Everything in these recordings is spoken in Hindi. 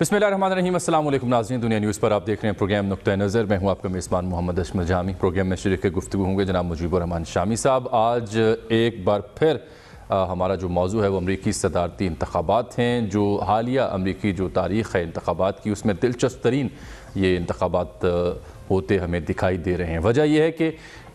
बिस्मिल्लाहिर्रहमानिर्रहीम, अस्सलाम वालेकुम नाज़रीन। दुनिया न्यूज़ पर आप देख रहे हैं प्रोग्राम नुक्ता नज़र। मैं हूं आपका मेज़बान मोहम्मद अशमल जामी। प्रोग्राम में शरीक गुफ्तगू होंगे जनाब मुजीबुर रहमान शामी साहब। आज एक बार फिर हमारा जो मौजू है वो अमरीकी सदारती इंतखाबात हैं। जो हालिया अमरीकी जो तारीख़ है इंतखाबात की, उसमें दिलचस्प तरीन ये इंतखाबात होते हमें दिखाई दे रहे हैं। वजह यह है कि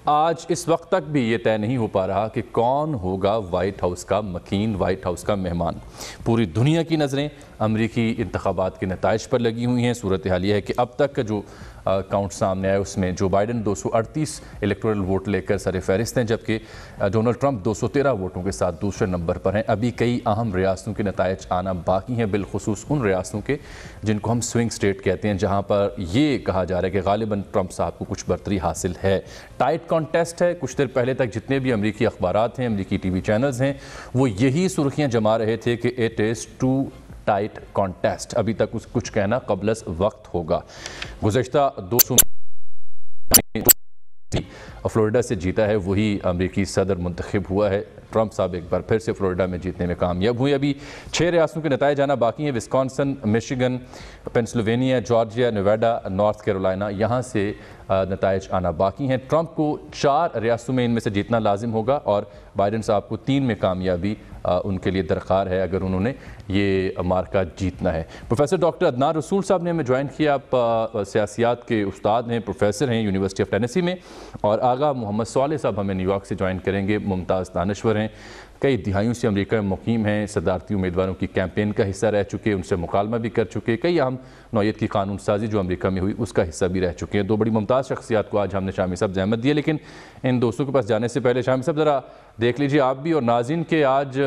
आज इस वक्त तक भी ये तय नहीं हो पा रहा कि कौन होगा वाइट हाउस का मकीन, वाइट हाउस का मेहमान। पूरी दुनिया की नज़रें अमरीकी इंतखाबात के नताइज पर लगी हुई हैं। सूरत हाल यह है कि अब तक का जो काउंट सामने आया उसमें जो बाइडन 238 इलेक्टोरल वोट लेकर सर फहरिस्त हैं, जबकि डोनाल्ड ट्रंप 213 वोटों के साथ दूसरे नंबर पर हैं। अभी कई अहम रियासतों के नताइज आना बाकी हैं, बिलखुसूस उन रियासतों के जिनको हम स्विंग स्टेट कहते हैं, जहाँ पर ये कहा जा रहा है कि गालिबन ट्रंप साहब को कुछ बर्तरी हासिल है। टाइट कॉन्टेस्ट है। कुछ देर पहले तक जितने भी अमरीकी अखबारात हैं, अमरीकी TV चैनल्स हैं, वो यही सुर्खियाँ जमा रहे थे कि it is too tight contest. अभी तक कुछ कहना कबलस वक्त होगा। गुज़श्ता 200 फ्लोरिडा से जीता है, वही अमरीकी सदर मुंतखब हुआ है। ट्रंप साहब एक बार फिर से फ्लोरिडा में जीतने में कामयाब हुए। अभी 6 रियासतों के नताइज आना बाकी हैं। Wisconsin, Michigan, Pennsylvania, Georgia, Nevada, north Carolina, यहाँ से नताइज आना बाकी हैं। ट्रंप को 4 रियासतों में इनमें से जीतना लाजिम होगा और बाइडन साहब को 3 में कामयाबी उनके लिए दरकार है अगर उन्होंने ये मार्का जीतना है। प्रोफेसर डॉक्टर अदनान रसूल साहब ने हमें ज्वाइन किया। आप सियासियात के उस्ताद हैं, प्रोफेसर हैं यूनिवर्सिटी ऑफ टेनेसी में। और आगा मोहम्मद सालेह साहब हमें न्यूयॉर्क से ज्वाइन करेंगे। मुमताज़ दानश्वर हैं, कई दिहाइयों से अमेरिका में मुकीम हैं, सदारती उम्मीदवारों की कैंपेन का हिस्सा रह चुके, उनसे मुकालमा भी कर चुके, कई अहम नौयत की कानून साजी जो अमेरिका में हुई उसका हिस्सा भी रह चुके हैं। 2 बड़ी मुमताज़ शख्सियात को आज हमने शामी साहब जहमत दी है। लेकिन इन दोस्तों के पास जाने से पहले शामी साहब ज़रा देख लीजिए आप भी और नाज़रीन के आज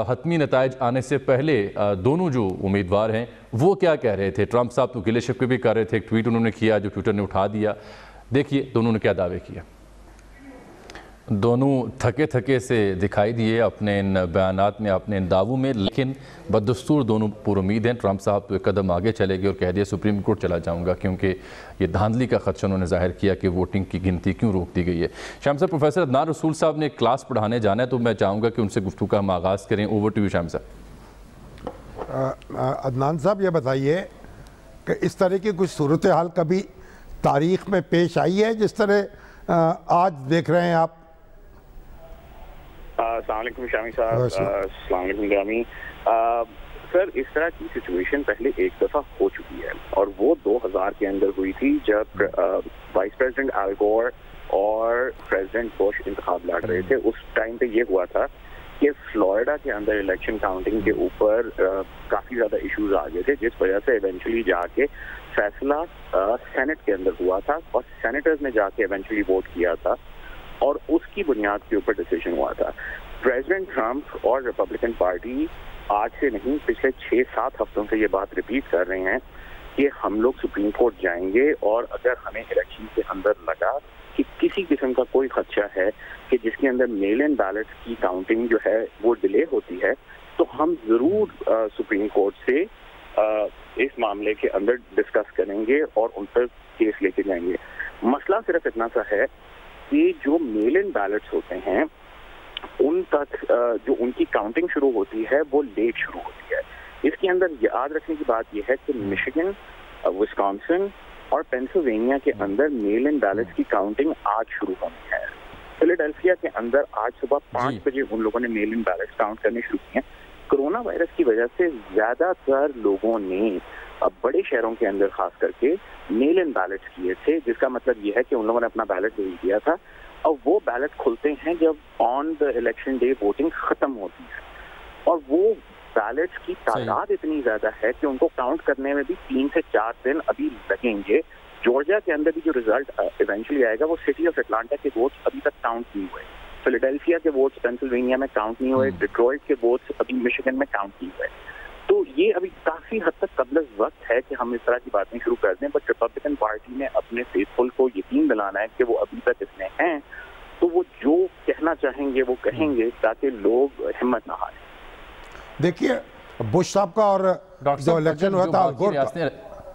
हतमी नताइज आने से पहले दोनों जो उम्मीदवार हैं वो क्या कह रहे थे। ट्रंप साहब तो गिले शिकवे भी कर रहे थे, एक ट्वीट उन्होंने किया जो ट्विटर ने उठा दिया। देखिए दोनों ने क्या दावे किया। दोनों थके थके से दिखाई दिए अपने इन बयानात में, अपने इन दावों में, लेकिन बदस्तूर दोनों पुरुमीद हैं। ट्रंप साहब तो एक कदम आगे चले गए और कह दिया सुप्रीम कोर्ट चला जाऊंगा, क्योंकि ये धांधली का खदशा उन्होंने जाहिर किया कि वोटिंग की गिनती क्यों रोक दी गई है। शाम साहब, प्रोफेसर अदनान रसूल साहब ने क्लास पढ़ाने जाना है, तो मैं चाहूँगा कि उनसे गुफ्तगू का हम आगाज़ करें। ओवर टू यू शाम साहब। अदनान साहब, ये बताइए कि इस तरह की कुछ सूरत हाल कभी तारीख़ में पेश आई है जिस तरह आज देख रहे हैं आप? अस्सलाम वालेकुम शामी साहब। अस्सलाम वालेकुम जामी। सर, इस तरह की सिचुएशन पहले एक दफ़ा हो चुकी है और वो 2000 के अंदर हुई थी, जब वाइस प्रेसिडेंट अल गोर और प्रेसिडेंट बुश इंतखाब लड़ रहे थे। उस टाइम पे ये हुआ था कि फ्लोरिडा के अंदर इलेक्शन काउंटिंग के ऊपर काफ़ी ज़्यादा इश्यूज आ गए थे, जिस वजह से इवेंचुअली जाके फैसला सेनेट के अंदर हुआ था और सेनेटर्स ने जाके इवेंचुअली वोट किया था और उसकी बुनियाद के ऊपर डिसीजन हुआ था। प्रेसिडेंट ट्रंप और रिपब्लिकन पार्टी आज से नहीं, पिछले 6-7 हफ्तों से ये बात रिपीट कर रहे हैं कि हम लोग सुप्रीम कोर्ट जाएंगे और अगर हमें इलेक्शन के अंदर लगा कि किसी किस्म का कोई खदशा है कि जिसके अंदर मेल इन बैलेट की काउंटिंग जो है वो डिले होती है, तो हम ज़रूर सुप्रीम कोर्ट से इस मामले के अंदर डिस्कस करेंगे और उन पर केस लेके जाएंगे। मसला सिर्फ इतना सा है कि जो मेल इन बैलेट्स होते हैं उन तक जो उनकी काउंटिंग शुरू होती है वो लेट शुरू होती है। इसके अंदर याद रखने की बात यह है कि मिशिगन, विस्कॉन्सिन और पेंसिल्वेनिया के अंदर मेल इन बैलेट्स की काउंटिंग आज शुरू होनी है। फिलाडेल्फिया के अंदर आज सुबह 5 बजे उन लोगों ने मेल इन बैलेट्स काउंट करने शुरू किए हैं। कोरोना वायरस की वजह से ज्यादातर लोगों ने बड़े शहरों के अंदर खास करके मेल इन बैलेट्स किए थे, जिसका मतलब यह है कि उन लोगों ने अपना बैलेट भेज दिया था और वो बैलेट खुलते हैं जब on the election day voting खत्म होती है और वो बैलेट्स की तादाद इतनी ज्यादा है कि उनको काउंट करने में भी 3 से 4 दिन अभी लगेंगे। जॉर्जिया के अंदर भी जो रिजल्ट इवेंचुअली आएगा वो सिटी ऑफ अटलांटा के वोट्स अभी तक काउंट नहीं हुए, फिलाडेल्फिया के वोट्स पेंसिल्वेनिया में काउंट नहीं हुए, डिट्रॉइट के वोट्स अभी मिशिगन में काउंट नहीं हुए। तो ये अभी काफी हद तक कबल वक्त है कि हम इस तरह की बातें शुरू कर दें, बट रिपब्लिकन पार्टी ने अपने फेथफुल को यकीन दिलाना है कि वो अभी तक इसमें हैं, तो वो जो कहना चाहेंगे वो कहेंगे ताकि लोग हिम्मत ना हारें। देखिए, बुश साहब का और जो इलेक्शन हुआ था अल गोर का,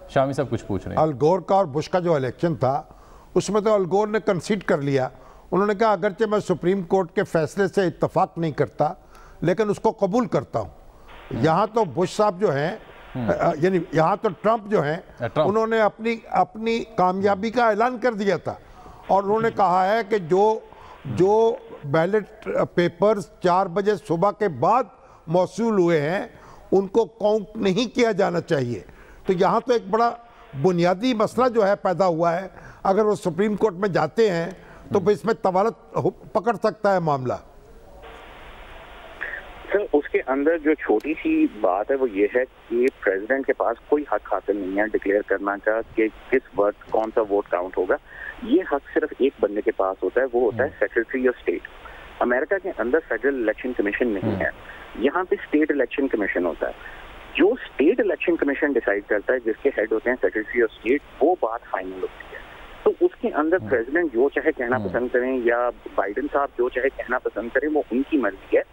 शामी साहब कुछ पूछ रहे हैं। अल गोर का और बुश का जो इलेक्शन था उसमें तो अल गोर ने कंसीड कर लिया। उन्होंने कहा अगरचे मैं सुप्रीम कोर्ट के फैसले से इत्तफाक नहीं करता लेकिन उसको कबूल करता हूँ। यहाँ तो बुश साहब जो हैं यानी यहाँ तो ट्रंप जो हैं उन्होंने अपनी कामयाबी का ऐलान कर दिया था और उन्होंने कहा है कि जो बैलेट पेपर्स 4 बजे सुबह के बाद मौसूल हुए हैं उनको काउंट नहीं किया जाना चाहिए। तो यहाँ तो एक बड़ा बुनियादी मसला जो है पैदा हुआ है। अगर वो सुप्रीम कोर्ट में जाते हैं तो फिर इसमें तवालत पकड़ सकता है मामला। सर उसके अंदर जो छोटी सी बात है वो ये है कि प्रेसिडेंट के पास कोई हक हासिल नहीं है डिक्लेयर करना का कि किस वक्त कौन सा वोट काउंट होगा। ये हक सिर्फ एक बंदे के पास होता है, वो होता है सेक्रेटरी ऑफ स्टेट। अमेरिका के अंदर फेडरल इलेक्शन कमीशन नहीं है, यहाँ पे स्टेट इलेक्शन कमीशन होता है। जो स्टेट इलेक्शन कमीशन डिसाइड करता है, जिसके हेड होते हैं सेक्रेटरी ऑफ स्टेट, वो बात फाइनल होती है। तो उसके अंदर प्रेसिडेंट जो चाहे कहना पसंद करें या बाइडेन साहब जो चाहे कहना पसंद करें, वो उनकी मर्जी है।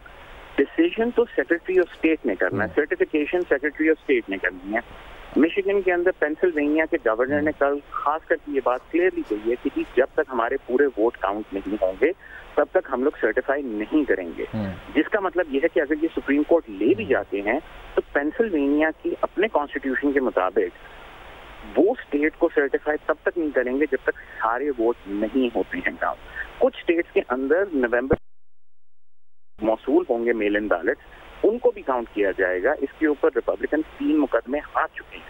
डिसीजन तो सेक्रेटरी ऑफ स्टेट ने करना है, सर्टिफिकेशन सेक्रेटरी ऑफ स्टेट ने करनी है। मिशिगन के अंदर पेंसिल्वेनिया के गवर्नर ने कल खास करके ये बात क्लियरली कही है कि जब तक हमारे पूरे वोट काउंट नहीं होंगे तब तक हम लोग सर्टिफाई नहीं करेंगे। जिसका मतलब ये है कि अगर ये सुप्रीम कोर्ट ले भी जाते हैं तो पेंसिल्वेनिया की अपने कॉन्स्टिट्यूशन के मुताबिक वो स्टेट को सर्टिफाई तब तक नहीं करेंगे जब तक सारे वोट नहीं होते हैं काउंट। कुछ स्टेट्स के अंदर नवंबर मौसूल होंगे मेल इन बैलेट्स, उनको भी काउंट किया जाएगा। इसके ऊपर रिपब्लिकन 3 मुकदमे हार चुके हैं।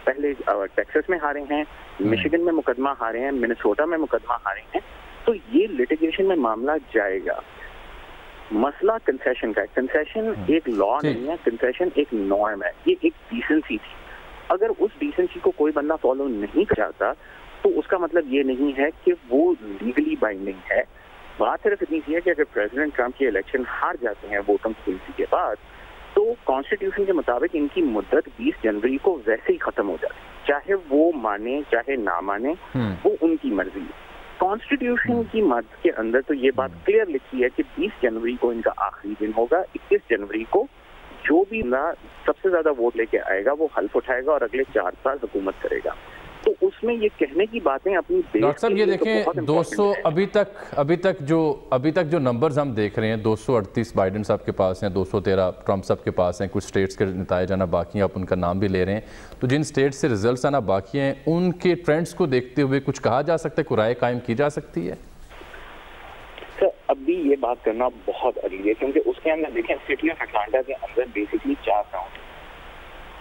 पहले टेक्सास में हारे हैं, मिशिगन में मुकदमा हारे हैं, मिनेसोटा में मुकदमा हारे हैं। तो ये लिटिगेशन में मामला जाएगा। मसला कंसेशन का है। कंसेशन एक लॉ नहीं है, कंसेशन एक नॉर्म है, ये एक डिसेंसी थी। अगर उस डिसेंसी को कोई बंदा फॉलो नहीं करता तो उसका मतलब ये नहीं है कि वो लीगली बाइंडिंग है। बात सिर्फ इतनी सी है कि अगर प्रेसिडेंट ट्रंप के इलेक्शन हार जाते हैं वोटिंग गिनती के बाद तो कॉन्स्टिट्यूशन के मुताबिक इनकी मुद्दत 20 जनवरी को वैसे ही खत्म हो जाती है। चाहे वो माने चाहे ना माने, वो उनकी मर्जी है। कॉन्स्टिट्यूशन की मद के अंदर तो ये बात क्लियर लिखी है कि 20 जनवरी को इनका आखिरी दिन होगा। 21 जनवरी को जो भी ना सबसे ज्यादा वोट लेके आएगा वो हल्फ उठाएगा और अगले 4 साल हुकूमत करेगा। तो उसमें ये कहने की बातें अपनी डॉक्टर साहब ये देखें 200 अभी तक जो नंबर्स हम देख रहे हैं 238 बाइडेन साहब के पास हैं, 213 ट्रंप साहब के पास हैं, कुछ स्टेट्स के नतीजे आना बाकी हैं, आप उनका नाम भी ले रहे हैं। तो जिन स्टेट्स से रिजल्ट्स आना बाकी हैं उनके ट्रेंड्स को देखते हुए कुछ कहा जा सकता है, कोई राय कायम की जा सकती है? सर अभी ये बात करना बहुत अर्ली है क्योंकि उसके अंदर देखें सिटी ऑफ अटलांटा के अंदर basically 4 county,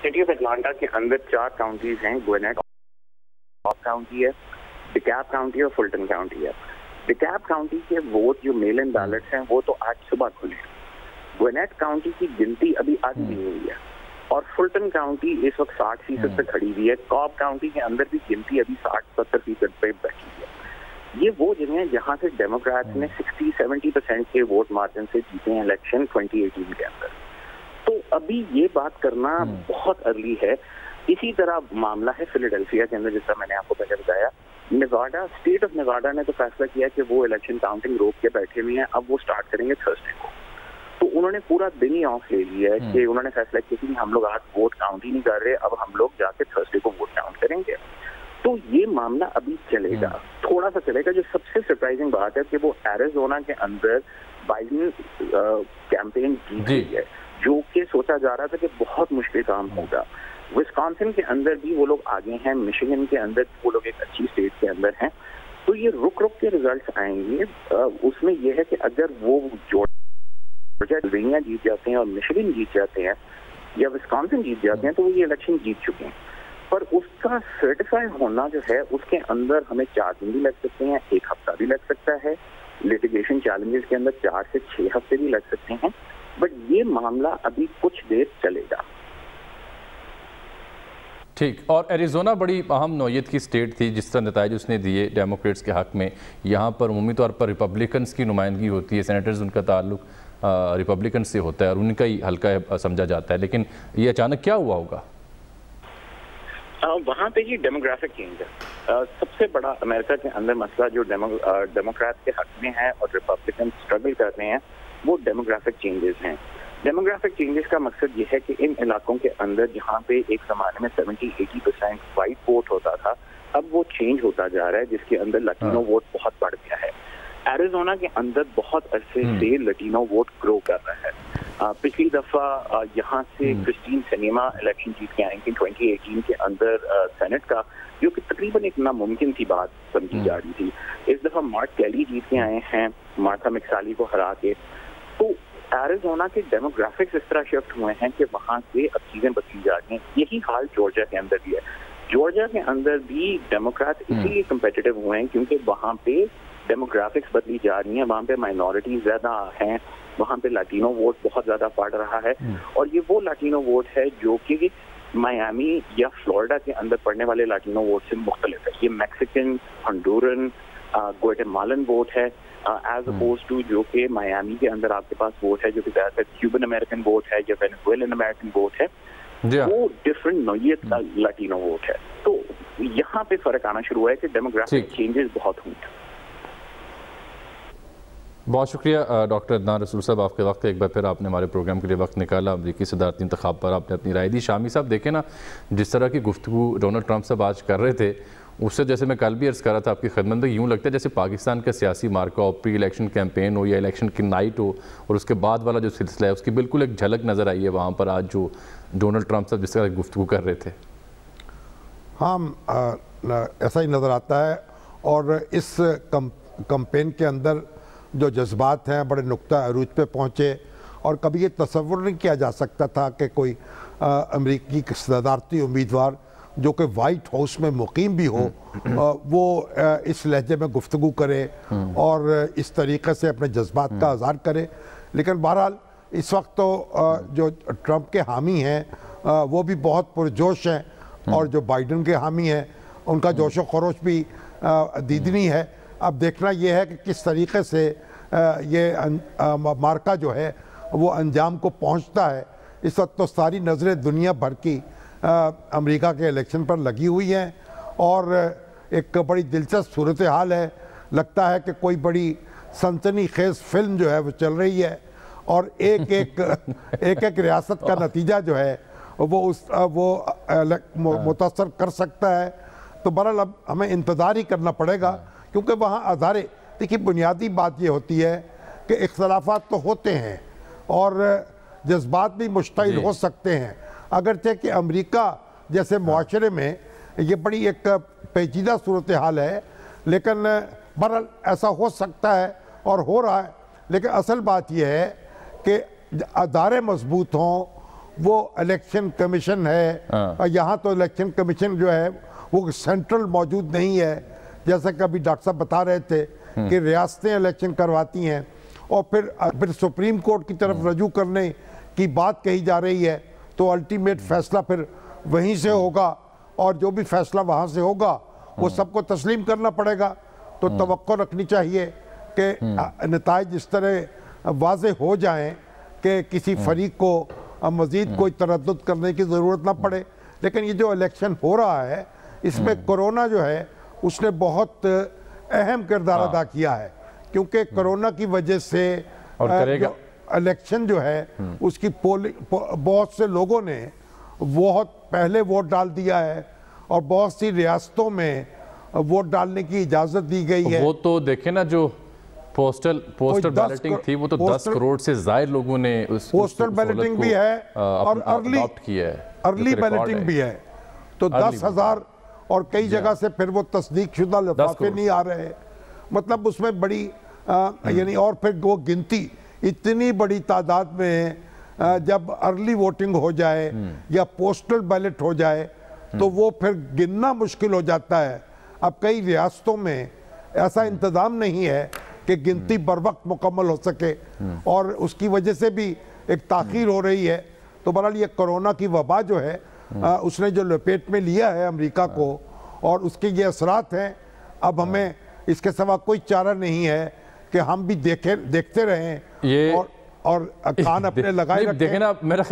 city of Atlanta के अंदर 4 काउंटीज हैं। ग्विनेट काउंटी है, डिकैप काउंटी है और फुल्टन काउंटी है। डिकैप काउंटी के वोट जो मेल इन बैलेट्स हैं वो तो आज सुबह खुले। ग्विनेट काउंटी की गिनती अभी आधी नहीं हुई है और फुल्टन काउंटी इस वक्त 60% पे खड़ी हुई है। कॉब काउंटी के अंदर भी गिनती अभी 60-70% पे बैठी है। ये वो जगह है जहां से डेमोक्रेट्स ने 60-70% के वोट मार्जिन से जीते हैं इलेक्शन 2018 के अंदर। तो अभी ये बात करना बहुत अर्ली है। इसी तरह मामला है फिलाडेल्फिया के अंदर, जैसा मैंने आपको पहले बताया। नेवाडा, स्टेट ऑफ नेवाडा ने तो फैसला किया कि वो इलेक्शन काउंटिंग रोक के बैठे हुए हैं, अब वो स्टार्ट करेंगे थर्सडे को। तो उन्होंने पूरा दिन ही ऑफ ले लिया है कि उन्होंने फैसला किया कि हम लोग आज वोट काउंट ही नहीं कर रहे, अब हम लोग जाके थर्सडे को वोट काउंट करेंगे। तो ये मामला अभी चलेगा, थोड़ा सा चलेगा। जो सबसे सरप्राइजिंग बात है कि वो एरिज़ोना के अंदर बाइडेन कैंपेन जीत गई है, जो कि सोचा जा रहा था कि बहुत मुश्किल काम होगा। विस्कॉन्सिन के अंदर भी वो लोग आगे हैं, मिशिगन के अंदर वो लोग एक अच्छी स्टेट के अंदर हैं। तो ये रुक रुक के रिजल्ट्स आएंगे। उसमें यह है कि अगर वो जॉर्जिया जीत जाते हैं और मिशिगन जीत जाते हैं या विस्कॉन्सिन जीत जाते हैं तो वो ये इलेक्शन जीत चुके हैं। पर उसका सर्टिफाई होना जो है उसके अंदर हमें 4 दिन भी लग सकते हैं, 1 हफ्ता भी लग सकता है। लिटिगेशन चैलेंजेस के अंदर 4 से 6 हफ्ते भी लग सकते हैं। बट ये मामला अभी कुछ देर चलेगा। ठीक। और एरिज़ोना बड़ी अहम नौयत की स्टेट थी, जिस तरह नताइज उसने दिए डेमोक्रेट्स के हक में। यहाँ पर उमूमी तौर पर रिपब्लिकन्स की नुमाइंदगी होती है, सेनेटर्स उनका ताल्लुक रिपब्लिकन से होता है और उनका ही हल्का समझा जाता है। लेकिन ये अचानक क्या हुआ होगा? वहाँ पे ये डेमोग्राफिक चेंज है। सबसे बड़ा अमेरिका के अंदर मसला जो डेमोक्रेट के हक में है और रिपब्लिकन स्ट्रगल कर रहे हैं वो डेमोग्राफिक चेंजेस हैं। डेमोग्राफिक चेंजेस का मकसद ये है कि इन इलाकों के अंदर जहाँ पे एक ज़माने में 70-80% वाइट वोट होता था, अब वो चेंज होता जा रहा है, जिसके अंदर लटीनो वोट बहुत बढ़ गया है। एरिज़ोना के अंदर बहुत अरसे से लटीनो वोट ग्रो कर रहा है। पिछली दफा यहाँ से क्रिस्टीन सिनेमा इलेक्शन जीत के आई थी 2018 के अंदर सेनेट का, जो कि तकरीबन एक नामुमकिन सी बात समझी जा रही थी। इस दफा मार्क केली जीत के आए हैं मार्था मैकसाली को हरा के। तो एरिज़ोना के डेमोग्राफिक्स इस तरह शिफ्ट हुए हैं कि वहाँ से अब चीजें बदली जा रही हैं। यही हाल जॉर्जिया के अंदर भी है। जॉर्जिया के अंदर भी डेमोक्रेट इसीलिए कम्पिटिटिव हुए हैं क्योंकि वहाँ पे डेमोग्राफिक्स बदली जा रही हैं, वहाँ पे माइनॉरिटी ज्यादा हैं, वहाँ पे लाटिनो वोट बहुत ज्यादा बढ़ रहा है। और ये वो लाटिनो वोट है जो कि मायामी या फ्लोरिडा के अंदर पड़ने वाले लाटिनो वोट से मुख्तलिफ है। ये मैक्सिकन, हंडूरन, ग्वाटेमालन वोट है एज अपोज टू जो कि मायामी के अंदर आपके पास वोट है जो कि ज्यादातर क्यूबन अमेरिकन वोट है या वेनेजुएलन अमेरिकन वोट है। वो डिफरेंट नौयत का लाटिनो वोट है। तो यहाँ पे फर्क आना शुरू हुआ है कि डेमोग्राफिक चेंजेस बहुत हुए हैं। बहुत शुक्रिया डॉक्टर अदनान रसूल साहब, आपके वक्त एक बार फिर आपने हमारे प्रोग्राम के लिए वक्त निकाला। अमरीकी सदारती इंतखाब पर आपने अपनी राय दी। शामी साहब देखें ना, जिस तरह की गुफ्तगू डोनाल्ड ट्रंप साहब आज कर रहे थे, उससे जैसे मैं कल भी अर्ज़ कर रहा था आपकी खिदमत में, यूँ लगता है जैसे पाकिस्तान का सियासी मार्का हो, प्री इलेक्शन कैंपेन हो या इलेक्शन की नाइट हो, और उसके बाद वाला जो सिलसिला है उसकी बिल्कुल एक झलक नज़र आई है वहाँ पर आज जो डोनाल्ड ट्रंप साहब जिस तरह की गुफ्तगू कर रहे थे। हाँ, ऐसा ही नज़र आता है। और इस कैंपेन के अंदर जो जज्बात हैं बड़े नुक्ता अरूज पे पहुँचे, और कभी ये तसव्वुर नहीं किया जा सकता था कि कोई अमेरिकी सदारती उम्मीदवार जो कि वाइट हाउस में मुकीम भी हो वो इस लहजे में गुफ्तगू करे और इस तरीक़े से अपने जज्बात का इज़हार करे। लेकिन बहरहाल इस वक्त तो जो ट्रंप के हामी हैं वो भी बहुत पुरजोश हैं, और जो बाइडन के हामी हैं उनका जोश व खरोश भी दीदनी है। अब देखना यह है कि किस तरीके से ये मार्का जो है वो अंजाम को पहुंचता है। इस वक्त तो सारी नज़रें दुनिया भर की अमेरिका के इलेक्शन पर लगी हुई हैं, और एक बड़ी दिलचस्प सूरत हाल है। लगता है कि कोई बड़ी सनसनीखेज फिल्म जो है वो चल रही है, और एक एक रियासत का नतीजा जो है वो मुतासर कर सकता है। तो बहरहाल अब हमें इंतज़ार ही करना पड़ेगा, क्योंकि वहाँ अदारे, देखिए बुनियादी बात ये होती है कि इख्तलाफात तो होते हैं और जज्बात भी मुश्तइल हो सकते हैं, अगरचे कि अमेरिका जैसे मुआशरे में ये बड़ी एक पेचीदा सूरत हाल है। लेकिन बहरहाल ऐसा हो सकता है और हो रहा है। लेकिन असल बात यह है कि अदारे मजबूत हों, वो इलेक्शन कमीशन है, यहाँ तो इलेक्शन कमीशन जो है वो सेंट्रल मौजूद नहीं है, जैसा कि अभी डॉक्टर साहब बता रहे थे कि रियासतें इलेक्शन करवाती हैं, और फिर सुप्रीम कोर्ट की तरफ रजू करने की बात कही जा रही है। तो अल्टीमेट फैसला फिर वहीं से होगा, और जो भी फैसला वहाँ से होगा वो सबको तस्लीम करना पड़ेगा। तो तवक्को रखनी चाहिए कि नताइज इस तरह वाज़े हो जाएं कि किसी फरीक को मज़ीद कोई तरद्दुद करने की ज़रूरत ना पड़े। लेकिन ये जो इलेक्शन हो रहा है इसमें कोरोना जो है उसने बहुत अहम किरदार अदा किया है, क्योंकि कोरोना की वजह से जो इलेक्शन जो है उसकी पोलिंग बहुत से लोगों ने बहुत पहले वोट डाल दिया है, और बहुत सी रियासतों में वोट डालने की इजाज़त दी गई है। वो तो देखें ना, जो पोस्टल बैलेटिंग थी वो तो 10 करोड़ से ज़ायद लोगों ने उस पोस्टल बैलेटिंग भी है और अर्ली बैलेटिंग भी है। तो 10,000 और कई जगह से फिर वो तस्दीक शुदा लिफाफे नहीं आ रहे, मतलब उसमें बड़ी यानी, और फिर वो गिनती इतनी बड़ी तादाद में जब अर्ली वोटिंग हो जाए या पोस्टल बैलेट हो जाए तो वो फिर गिनना मुश्किल हो जाता है। अब कई रियासतों में ऐसा इंतज़ाम नहीं है कि गिनती बर वक्त मुकम्मल हो सके, और उसकी वजह से भी एक ताख़ीर हो रही है। तो बहरहाल ये कोरोना की वबा जो है उसने जो लपेट में लिया है अमेरिका को, और उसके ये असरात हैं। अब हमें इसके सिवा कोई चारा नहीं है कि हम भी देखते रहें और कान अपने लगाए रखें। देखें ना, मेरा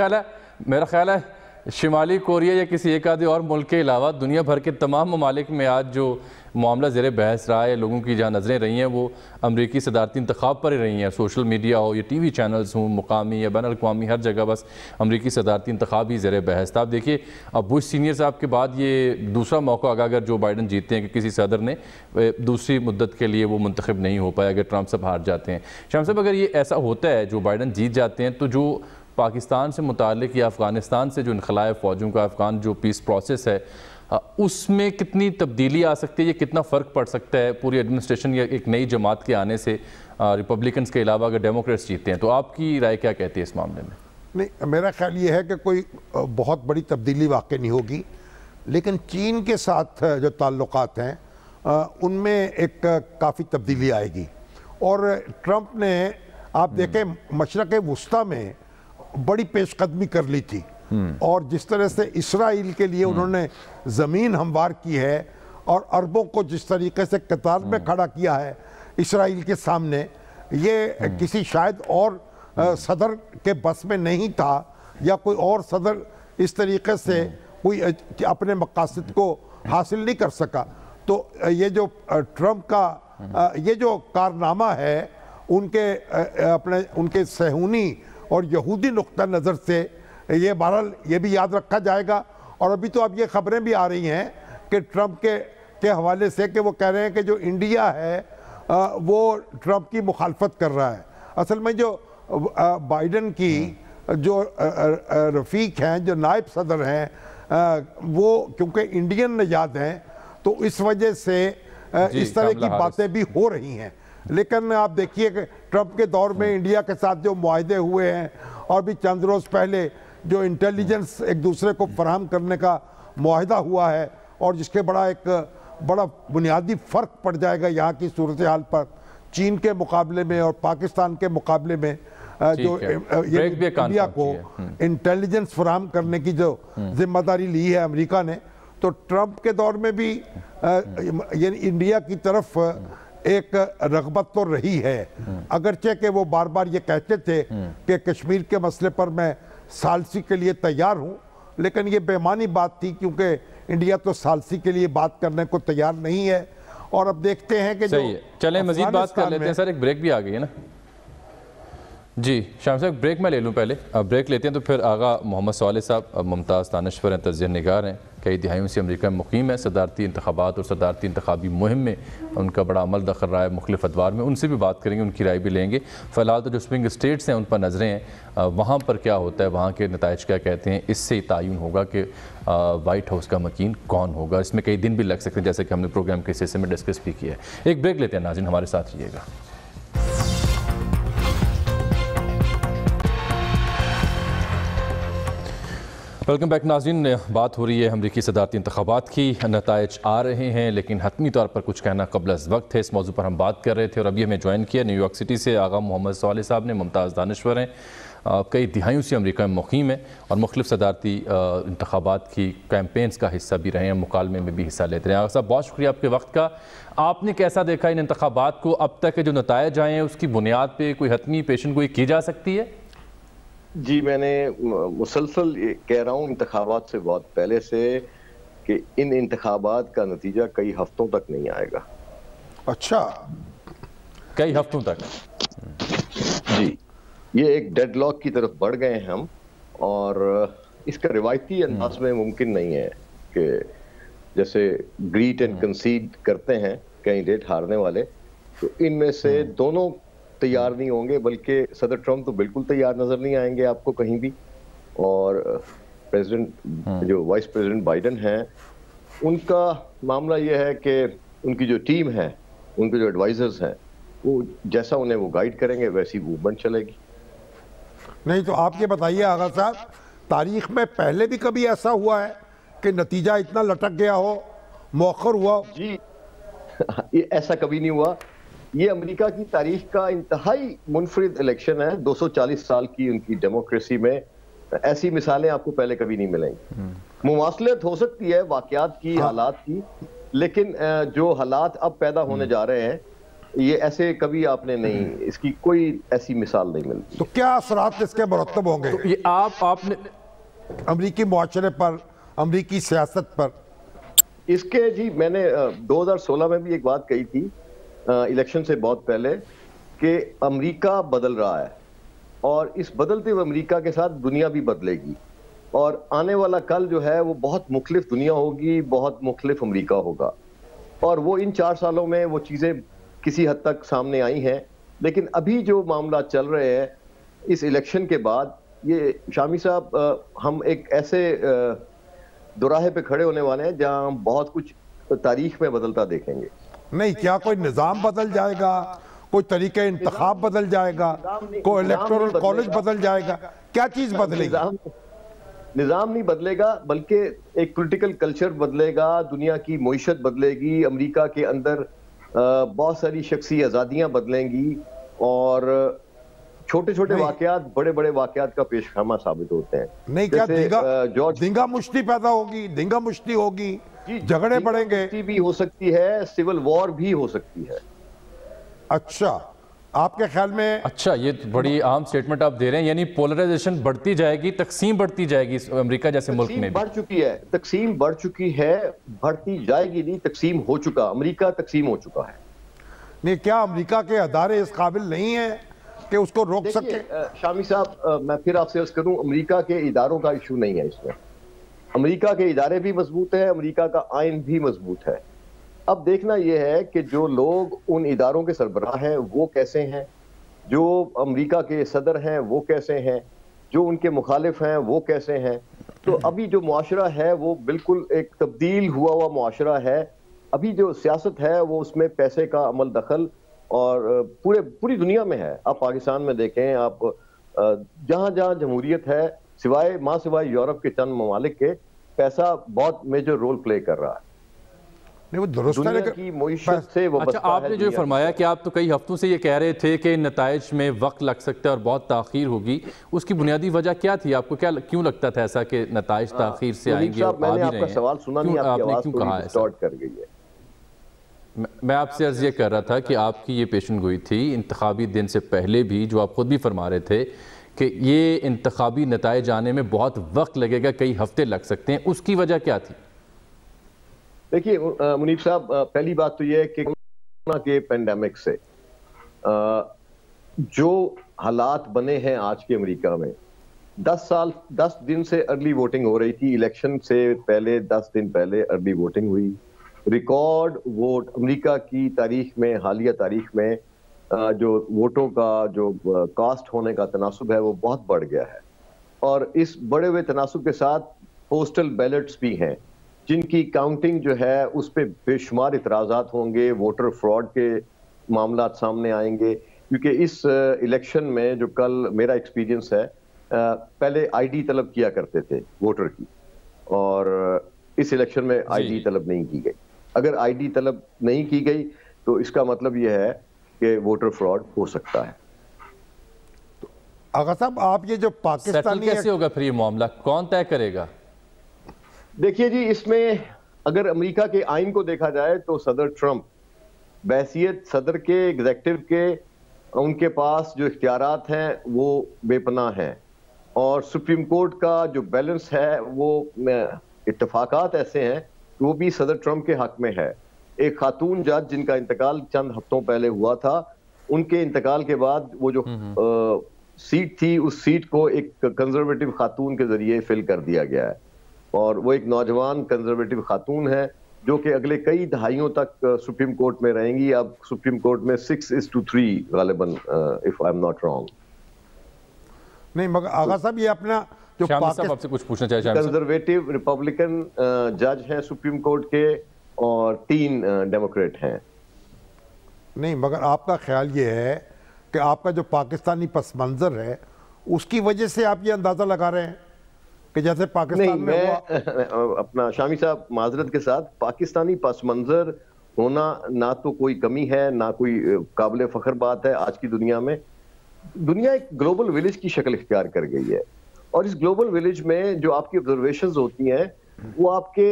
ख्याल है शुमाली कोरिया या किसी एक आधे और मुल्क के अलावा दुनिया भर के तमाम ममालिक में आज जो मामला ज़ेर बहस रहा है, लोगों की जहाँ नज़रें रही हैं वो अमरीकी सदारती इंतखाब पर ही रही हैं। सोशल मीडिया हो या TV चैनल्स हों, मुकामी या बैनुल-अक़वामी, हर जगह बस अमरीकी सदारती इंतखाब ही ज़ेर बहस था। अब देखिए, अब बुश सीनियर साहब के बाद ये दूसरा मौका आगा अगर जो बाइडन जीतते हैं कि किसी सदर ने दूसरी मुद्दत के लिए वो मुंतखब नहीं हो पाया, अगर ट्रंप साहब हार जाते हैं। शाम साहब, अगर ये ऐसा होता है, जो बाइडन जीत जाते हैं, तो जो पाकिस्तान से मुताल्लिक़ या अफ़गानिस्तान से जो इनख़लाए फ़ौजों का अफ़गान जो पीस प्रोसेस है उसमें कितनी तब्दीली आ सकती है, ये कितना फ़र्क पड़ सकता है पूरी एडमिनिस्ट्रेशन या एक नई जमात के आने से, रिपब्लिकन्स के अलावा अगर डेमोक्रेट्स जीतते हैं, तो आपकी राय क्या कहती है इस मामले में? नहीं, मेरा ख्याल ये है कि कोई बहुत बड़ी तब्दीली वाकई नहीं होगी, लेकिन चीन के साथ जो ताल्लुकात हैं उनमें एक काफ़ी तब्दीली आएगी। और ट्रंप ने, आप देखें, मशरक़ वुस्ता में बड़ी पेशकदमी कर ली थी, और जिस तरह से इसराइल के लिए उन्होंने ज़मीन हमवार की है और अरबों को जिस तरीके से कतार में खड़ा किया है इसराइल के सामने, ये किसी शायद और सदर के बस में नहीं था, या कोई और सदर इस तरीके से कोई अपने मकासद को हासिल नहीं कर सका। तो ये जो ट्रंप का ये जो कारनामा है उनके सहूनी और यहूदी नुक्ता नज़र से, ये बहरहाल ये भी याद रखा जाएगा। और अभी तो अब ये खबरें भी आ रही हैं कि ट्रंप के हवाले से कि वो कह रहे हैं कि जो इंडिया है वो ट्रंप की मुखालफत कर रहा है। असल में जो बाइडन की जो रफ़ीक हैं, जो नायब सदर हैं, वो क्योंकि इंडियन नजाद हैं, तो इस वजह से इस तरह की बातें भी हो रही हैं। लेकिन आप देखिए कि ट्रंप के दौर में इंडिया के साथ जो मुआहदे हुए हैं, और भी चंद रोज़ पहले जो इंटेलिजेंस एक दूसरे को फराहम करने का मुआहदा हुआ है, और जिसके बड़ा बुनियादी फ़र्क पड़ जाएगा यहाँ की सूरत हाल पर चीन के मुकाबले में और पाकिस्तान के मुकाबले में, जो ये इंडिया को इंटेलिजेंस फराहम करने की जो जिम्मेदारी ली है अमेरिका ने, तो ट्रंप के दौर में भी ये इंडिया की तरफ एक रग़बत तो रही है, अगरचे कि वो बार बार ये कहते थे कि कश्मीर के मसले पर मैं सालसी के लिए तैयार हूँ, लेकिन ये बेमानी बात थी, क्योंकि इंडिया तो सालसी के लिए बात करने को तैयार नहीं है। और अब देखते हैं कि जो चलें मजीद बात कर लेते हैं। सर, एक ब्रेक भी आ गई है ना जी। शाम साहब, ब्रेक मैं ले लूँ पहले, अब ब्रेक लेते हैं तो फिर आगा मोहम्मद साले साहब मुमताज़ दानिशवर हैं, तज़्ज़िया निगार हैं, कई दिहाइयों से अमरीका में मुक़ीम है, सदारती इंतखाबात और सदारती इंतखाबी मुहिम में उनका बड़ा अमल दखल रहा है मुख्तलिफ़ अदवार में, उनसे भी बात करेंगे, उनकी राय भी लेंगे। फ़िलहाल तो जो स्विंग स्टेट्स हैं उन पर नज़रें हैं, वहाँ पर क्या होता है, वहाँ के नताइज क्या कहते हैं, इससे तयन होगा कि वाइट हाउस का मकीन कौन होगा। इसमें कई दिन भी लग सकते हैं, जैसे कि हमने प्रोग्राम के हिस्से में डिस्कस भी किया है। एक ब्रेक लेते हैं नाज़रीन, हमारे साथ रहिएगा। वेलकम बैक नाज़रीन। बात हो रही है अमरीकी सदारती इंतखाबात की, नताइज आ रहे हैं, लेकिन हतमी तौर पर कुछ कहना कबल अज़ वक्त है। इस मौजू पर हम बात कर रहे थे और अभी हमें ज्वाइन किया न्यूयॉर्क सिटी से आगा मोहम्मद साले साहब ने, मुमताज़ दानिशवर हैं, कई दिहाइयों से अमरीका में मुक़ीम है और मुख्तलिफ़ सदारती इंतखाबात की कैंपेन्स का हिस्सा भी रहे हैं, मुकालमे में भी हिस्सा लेते रहे हैं। आगा साहब, बहुत शुक्रिया आपके वक्त का। आपने कैसा देखा इन इंतखाबात को? अब तक के जो नताइज आए हैं उसकी बुनियाद पर कोई हतमी पेशन गोई की जा सकती है? जी, मैंने मुसलसल कह रहा हूँ इंतखाबात से बहुत पहले से कि इन इंतखाबात का नतीजा कई हफ्तों तक नहीं आएगा। अच्छा, कई हफ्तों तक? जी, ये एक डेडलॉक की तरफ बढ़ गए हैं हम, और इसका रिवायती अंदाज में मुमकिन नहीं है कि जैसे ग्रीट एंड कंसीड करते हैं कैंडिडेट हारने वाले, तो इनमें से दोनों तैयार नहीं होंगे, बल्कि सदर ट्रंप तो बिल्कुल तैयार नजर नहीं आएंगे आपको कहीं भी, और प्रेसिडेंट जो वाइस प्रेसिडेंट बाइडन हैं, उनका मामला यह है कि उनकी जो टीम है, उनके जो एडवाइजर्स हैं, वो जैसा उन्हें वो गाइड करेंगे वैसी मूवमेंट चलेगी। नहीं तो आप ये बताइए आगा साहब, तारीख में पहले भी कभी ऐसा हुआ है कि नतीजा इतना लटक गया हो, मौखर हुआ? जी ये ऐसा कभी नहीं हुआ। ये अमेरिका की तारीख का इंतहाई मुनफरिद इलेक्शन है। 240 साल की उनकी डेमोक्रेसी में ऐसी मिसालें आपको पहले कभी नहीं मिलेंगी। मुमासलत हो सकती है वाकयात की, हालात की, लेकिन जो हालात अब पैदा होने जा रहे हैं, ये ऐसे कभी आपने नहीं, इसकी कोई ऐसी मिसाल नहीं मिलती। तो क्या असरात इसके मुरत्तब होंगे? तो ये आपने अमरीकी मुआशरे पर, अमरीकी सियासत पर? इसके जी मैंने 2016 में भी एक बात कही थी इलेक्शन से बहुत पहले कि अमेरिका बदल रहा है और इस बदलते हुए अमेरिका के साथ दुनिया भी बदलेगी और आने वाला कल जो है वो बहुत मुख्तलिफ दुनिया होगी, बहुत मुख्तलिफ अमेरिका होगा। और वो इन 4 सालों में वो चीज़ें किसी हद तक सामने आई हैं, लेकिन अभी जो मामला चल रहे हैं इस इलेक्शन के बाद, ये शामी साहब हम एक ऐसे दोराहे पे खड़े होने वाले हैं जहां हम बहुत कुछ तारीख में बदलता देखेंगे। नहीं, क्या कोई निज़ाम बदल जाएगा, कोई तरीके इंतखाब बदल जाएगा, कोई इलेक्टोरल कॉलेज बदल जाएगा, क्या चीज़ बदलेगी? निज़ाम नहीं बदलेगा, बल्कि एक पॉलिटिकल कल्चर बदलेगा, दुनिया की मईशत बदलेगी, अमेरिका के अंदर बहुत सारी शख्सी आज़ादियाँ बदलेंगी और छोटे छोटे वाकयात बड़े बड़े वाकयात का पेशखामा साबित होते हैं। नहीं, क्या दंगा मुश्ती पैदा होगी, दंगा मुश्ती होगी, झगड़े बढ़ेंगे? भी हो सकती है, सिविल वॉर भी हो सकती है। अच्छा, आपके ख्याल में? अच्छा, ये बड़ी अहम स्टेटमेंट आप दे रहे हैं, यानी पोलराइजेशन बढ़ती जाएगी, तकसीम बढ़ती जाएगी अमेरिका जैसे मुल्क में। बढ़ चुकी है, तकसीम बढ़ चुकी है, बढ़ती जाएगी नहीं, तकसीम हो चुका, अमेरिका तकसीम हो चुका है। नहीं, क्या अमेरिका के अदारे इस काबिल नहीं है कि उसको रोक सके? शामी साहब, मैं फिर आपसे अर्ज करूं, अमेरिका के इदारों का इशू नहीं है इसमें। अमेरिका के इदारे भी मजबूत है, अमेरिका का आइन भी मजबूत है। अब देखना यह है कि जो लोग उन इदारों के सरबराह हैं वो कैसे हैं, जो अमेरिका के सदर हैं वो कैसे हैं, जो उनके मुखालिफ हैं वो कैसे हैं। तो अभी जो मुआशरा है वो बिल्कुल एक तब्दील हुआ मुआशरा है। अभी जो सियासत है वो उसमें पैसे का अमल दखल और पूरी दुनिया में है। आप पाकिस्तान में देखें, आप जहाँ जहाँ जमहूरियत है, सिवाय यूरोप के चंद ममालिक के, पैसा बहुत मेजर रोल प्ले कर रहा है। नहीं, वो दुरुस्त है की मईशत से वो। अच्छा, आपने जो फरमाया कि आप तो कई हफ्तों से ये कह रहे थे कि नताइज में वक्त लग सकता है और बहुत ताखीर होगी, उसकी बुनियादी वजह क्या थी? आपको क्या क्यों लगता था ऐसा कि नताइज ताखीर से आएंगे और आ भी रहे हैं? सवाल सुना नहीं, आपने क्यों कहा ऐसा? कर गई है। मैं आपसे अर्ज ये कर रहा था कि आपकी ये पेशन गोई थी इंतखाबी दिन से पहले भी, जो आप खुद भी फरमा रहे थे कि ये इंतखाबी नताइज आने में बहुत वक्त लगेगा, कई हफ्ते लग सकते हैं, उसकी वजह क्या थी? देखिए मुनीब साहब, पहली बात तो ये है कि कोरोना के पेंडेमिक से जो हालात बने हैं आज के अमेरिका में, 10 दिन से अर्ली वोटिंग हो रही थी। इलेक्शन से पहले 10 दिन पहले अर्ली वोटिंग हुई। रिकॉर्ड वोट अमेरिका की तारीख में, हालिया तारीख में जो वोटों का जो कास्ट होने का तनासुब है वो बहुत बढ़ गया है। और इस बढ़े हुए तनासुब के साथ पोस्टल बैलेट्स भी हैं जिनकी काउंटिंग जो है उस पर बेशुमार इतराज़ात होंगे, वोटर फ्रॉड के मामला सामने आएंगे। क्योंकि इस इलेक्शन में जो कल मेरा एक्सपीरियंस है, पहले आईडी तलब किया करते थे वोटर की, और इस इलेक्शन में आईडी तलब नहीं की गई। अगर आईडी तलब नहीं की गई तो इसका मतलब यह है कि वोटर फ्रॉड हो सकता है। आगा साहब, आप ये जो पाकिस्तानी कैसे होगा फिर ये मामला, कौन तय करेगा? देखिए जी, इसमें अगर अमेरिका के आइन को देखा जाए तो सदर ट्रंप बहैसियत सदर के, एग्जेक्टिव के, उनके पास जो इख्तियारात हैं वो बेपनाह हैं, और सुप्रीम कोर्ट का जो बैलेंस है वो इत्तफाकात ऐसे हैं कि वो भी सदर ट्रंप के हक में है। एक खातून जज जिनका इंतकाल चंद हफ्तों पहले हुआ था, उनके इंतकाल के बाद वो जो सीट थी उस सीट को एक कंजर्वेटिव खातून के जरिए फिल कर दिया गया है, और वो एक नौजवान कंजर्वेटिव खातून है जो कि अगले कई दहाइयों तक सुप्रीम कोर्ट में रहेंगी। अब सुप्रीम कोर्ट में 6:3 गालिबन, if I am not wrong. नहीं, मगर आगा साहब ये अपना जो आपसे कुछ पूछना चाहिए, कंजर्वेटिव रिपब्लिकन जज हैं सुप्रीम कोर्ट के और 3 डेमोक्रेट हैं। नहीं, मगर आपका ख्याल ये है कि आपका जो पाकिस्तानी पस मंजर है उसकी वजह से आप ये अंदाजा लगा रहे हैं कि जैसे पाकिस्तान में हुआ? अपना शामी साहब, माजरत के साथ, पाकिस्तानी पस मंजर होना ना तो कोई कमी है ना कोई काबिल फख्र बात है। आज की दुनिया में दुनिया एक ग्लोबल विलेज की शक्ल इख्तियार कर गई है, और इस ग्लोबल विलेज में जो आपकी ऑब्जर्वेशंस होती हैं वो आपके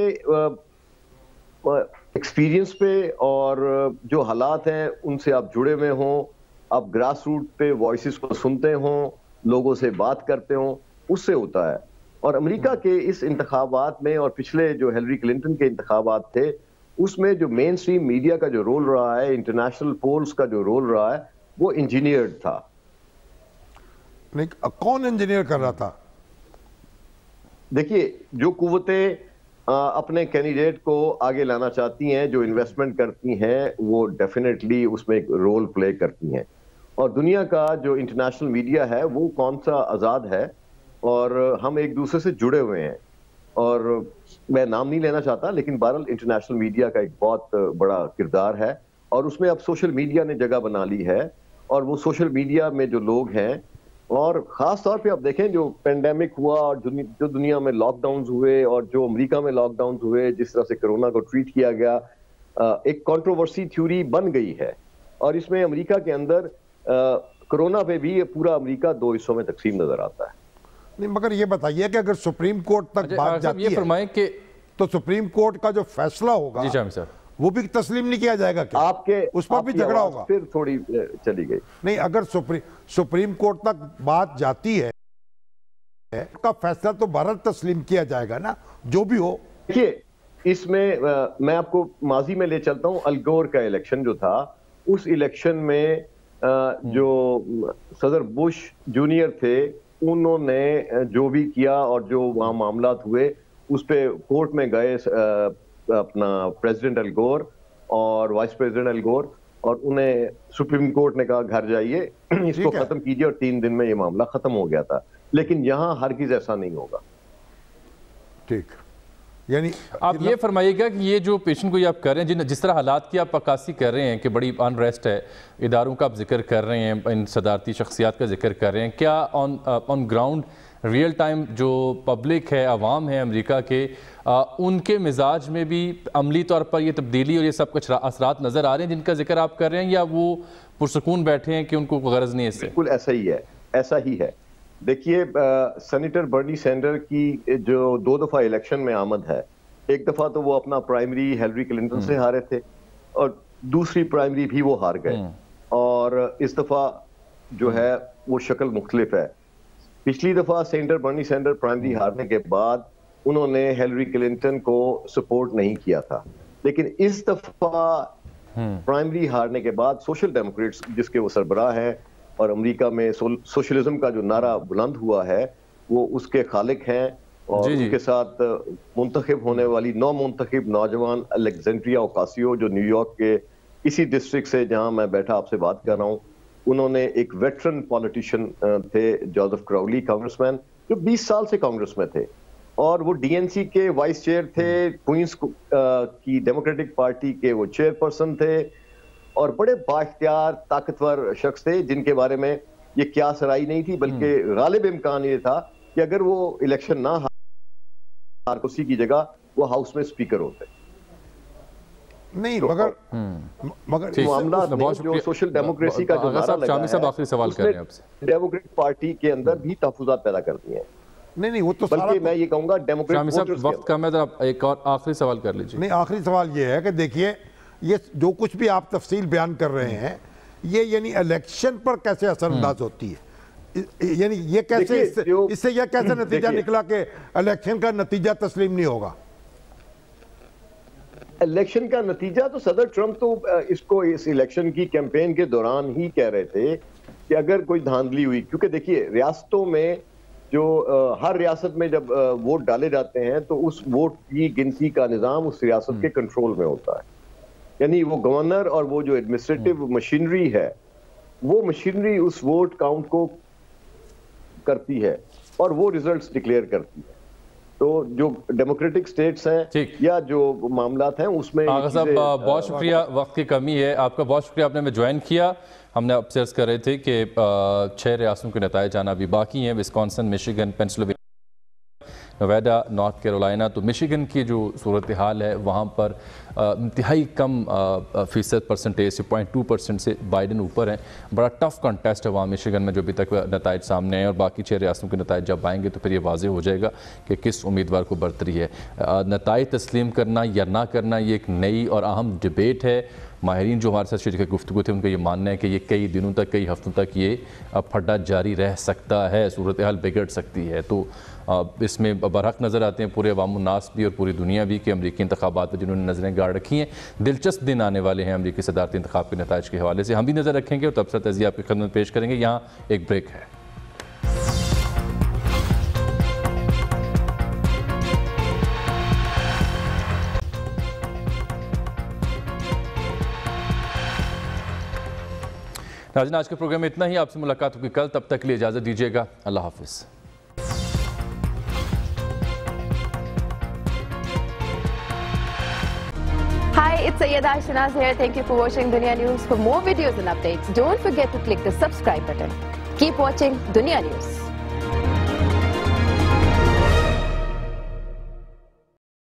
एक्सपीरियंस पे और जो हालात हैं उनसे आप जुड़े हुए हों, आप ग्रास रूट पे वॉइसेस को सुनते हों, लोगों से बात करते हों, उससे होता है। और अमेरिका के इस इंतखाबात में और पिछले जो हिलरी क्लिंटन के इंतखाबात थे, उसमें जो मेन स्ट्रीम मीडिया का जो रोल रहा है, इंटरनेशनल पोल्स का जो रोल रहा है, वो इंजीनियर्ड था। नहीं, कौन इंजीनियर कर रहा था? देखिए, जो कुव्वतें अपने कैंडिडेट को आगे लाना चाहती हैं, जो इन्वेस्टमेंट करती हैं, वो डेफिनेटली उसमें एक रोल प्ले करती हैं। और दुनिया का जो इंटरनेशनल मीडिया है वो कौन सा आज़ाद है, और हम एक दूसरे से जुड़े हुए हैं। और मैं नाम नहीं लेना चाहता, लेकिन बहरहाल इंटरनेशनल मीडिया का एक बहुत बड़ा किरदार है, और उसमें अब सोशल मीडिया ने जगह बना ली है। और वो सोशल मीडिया में जो लोग हैं, और ख़ास तौर पे आप देखें जो पेंडेमिक हुआ और जो दुनिया में लॉकडाउन्स हुए और जो अमेरिका में लॉकडाउन्स हुए, जिस तरह से कोरोना को ट्रीट किया गया, एक कंट्रोवर्सी थ्योरी बन गई है। और इसमें अमेरिका के अंदर कोरोना पे भी पूरा अमेरिका दो हिस्सों में तकसीम नजर आता है। नहीं, मगर ये बताइए कि अगर सुप्रीम कोर्ट तक बात जाती है, फरमाएं कि तो सुप्रीम कोर्ट का जो फैसला होगा जी शामी साहब, वो भी तस्लीम नहीं किया जाएगा क्या? आपके उस पर भी झगड़ा होगा? फिर थोड़ी चली गई। नहीं, अगर सुप्रीम कोर्ट तक बात जाती है, का फैसला तो भारत तस्लीम किया जाएगा ना, जो भी हो। देखिए, इसमें मैं आपको माजी में ले चलता हूं। अल गोर का इलेक्शन जो था, उस इलेक्शन में जो सदर बुश जूनियर थे, उन्होंने जो भी किया और जो वहां मामलात हुए, उस पे कोर्ट में गए अपना प्रेसिडेंट अल गोर और वाइस प्रेसिडेंट अल गोर, और उन्हें सुप्रीम कोर्ट ने कहा घर जाइए, इसको खत्म कीजिए, और 3 दिन में ये मामला खत्म हो गया था। लेकिन यहां हरगिज ऐसा नहीं होगा। ठीक, यानी आप ये फरमाइएगा कि ये जो पेशेंट को ये आप कर रहे हैं, जिस तरह हालात की आप अक्कासी कर रहे हैं कि बड़ी अनरेस्ट है, इदारों का आप जिक्र कर रहे हैं, इन सदारती शख्सियात का जिक्र कर रहे हैं, क्या ऑन ग्राउंड रियल टाइम जो पब्लिक है, आवाम है अमेरिका के, उनके मिजाज में भी अमली तौर पर ये तब्दीली और ये सब कुछ असरात नज़र आ रहे हैं जिनका जिक्र आप कर रहे हैं, या वो पुरसकून बैठे हैं कि उनको गरज नहीं है इससे? बिल्कुल ऐसा ही है, ऐसा ही है। देखिए, सेनेटर बर्नी सैंडर की जो 2 दफा इलेक्शन में आमद है, एक दफा तो वो अपना प्राइमरी हिलरी क्लिंटन से हारे थे, और दूसरी प्राइमरी भी वो हार गए, और इस दफा जो है वो शक्ल मुख्तलिफ है। पिछली दफा सेनेटर बर्नी सैंडर प्राइमरी हारने के बाद उन्होंने हिलरी क्लिंटन को सपोर्ट नहीं किया था, लेकिन इस दफा प्राइमरी हारने के बाद सोशल डेमोक्रेट्स, जिसके वो सरबराह हैं, और अमेरिका में सोशलिज्म का जो नारा बुलंद हुआ है, वो उसके खालिक हैं। और उनके साथ मुंतखब होने वाली नौमुंतखब नौजवान अलेक्जेंड्रिया ओकासियो, जो न्यूयॉर्क के इसी डिस्ट्रिक्ट से जहां मैं बैठा आपसे बात कर रहा हूं, उन्होंने एक वेटरन पॉलिटिशियन थे, जोसेफ क्राउली, कांग्रेसमैन, जो 20 साल से कांग्रेस में थे, और वो डीएनसी के वाइस चेयर थे, क्वींस की डेमोक्रेटिक पार्टी के वो चेयरपर्सन थे, और बड़े बाइख्तियार ताकतवर शख्स थे, जिनके बारे में ये क्या सराई नहीं थी, बल्कि गालिब इम्कान ये था कि अगर वो इलेक्शन ना हार, उसी की जगह वो हाउस में स्पीकर होते। नहीं, मगर मामला जो सोशल डेमोक्रेसी का जो नारा लगा है, आखिरी सवाल कर रहे हैं आपसे, डेमोक्रेटिक पार्टी के अंदर भी तहफुजात पैदा करती हैं। नहीं, वो तो बल्कि मैं ये कहूंगा डेमोक्रेट वक्त कम है, तो आप एक और आखिरी सवाल कर लीजिए। नहीं, आखिरी सवाल ये है कि देखिए, ये जो कुछ भी आप तफसील बयान कर रहे हैं, ये यानी इलेक्शन पर कैसे असरअंदाज होती है, यानी ये कैसे, इससे यह कैसे नतीजा निकला कि इलेक्शन का नतीजा तस्लीम नहीं होगा? इलेक्शन का नतीजा तो सदर ट्रंप तो इसको इस इलेक्शन की कैंपेन के दौरान ही कह रहे थे कि अगर कोई धांधली हुई, क्योंकि देखिए रियासतों में जो हर रियासत में जब वोट डाले जाते हैं तो उस वोट की गिनती का निज़ाम उस रियासत के कंट्रोल में होता है, यानी वो गवर्नर और वो जो एडमिनिस्ट्रेटिव मशीनरी है, वो मशीनरी उस वोट काउंट को करती है और वो रिजल्ट्स डिक्लेयर करती है। तो जो डेमोक्रेटिक स्टेट्स हैं या जो मामलात हैं उसमें साहब बहुत शुक्रिया, वक्त की कमी है, आपका बहुत शुक्रिया, आपने हमें ज्वाइन किया। हमने ऑब्जर्व कर रहे थे कि 6 रियासतों के नताइज आना अभी बाकी हैं, Wisconsin, Michigan, Pennsylvania, Nevada, North Carolina. तो मिशिगन की जो सूरत हाल है वहाँ पर इंतहाई कम फीसद परसेंटेज 0.2% से बाइडन ऊपर हैं। बड़ा टफ कंटेस्ट है वहाँ मिशिगन में जो अभी तक नताइज सामने हैं, और बाकी 6 रियासतों के नताइज जब आएंगे तो फिर ये वाज़ेह हो जाएगा कि किस उम्मीदवार को बरतरी है। नताइज तस्लीम करना या ना करना ये एक नई और अहम डिबेट है। माहिरीन जो हमारे साथ शरीक गुफ्तगू थे उनका ये मानना है कि ये कई दिनों तक, कई हफ्तों तक ये फड्डा जारी रह सकता है, सूरत हाल बिगड़ सकती है। तो इसमें बरहक नज़र आते हैं पूरे अवाम उन्नास भी और पूरी दुनिया भी कि अमरीकी इंतखाबात पर जिन्होंने नज़रें गाड़ रखी हैं। दिलचस्प दिन आने वाले हैं अमरीकी सदारती इंतखाब के नताइज के हवाले से, हम भी नज़र रखेंगे और तबसरा तज़िया आपकी खिदमत पेश करेंगे। यहाँ एक ब्रेक है। नाज़रीन, आज के प्रोग्राम में इतना ही। आपसे मुलाकात होगी कल, तब तक के लिए इजाज़त दीजिएगा। अल्लाह हाफिज़। Hi, it's Sayyeda Shanaz here. Thank you for watching Dunia News. For more videos and updates, don't forget to click the subscribe button. Keep watching Dunia News.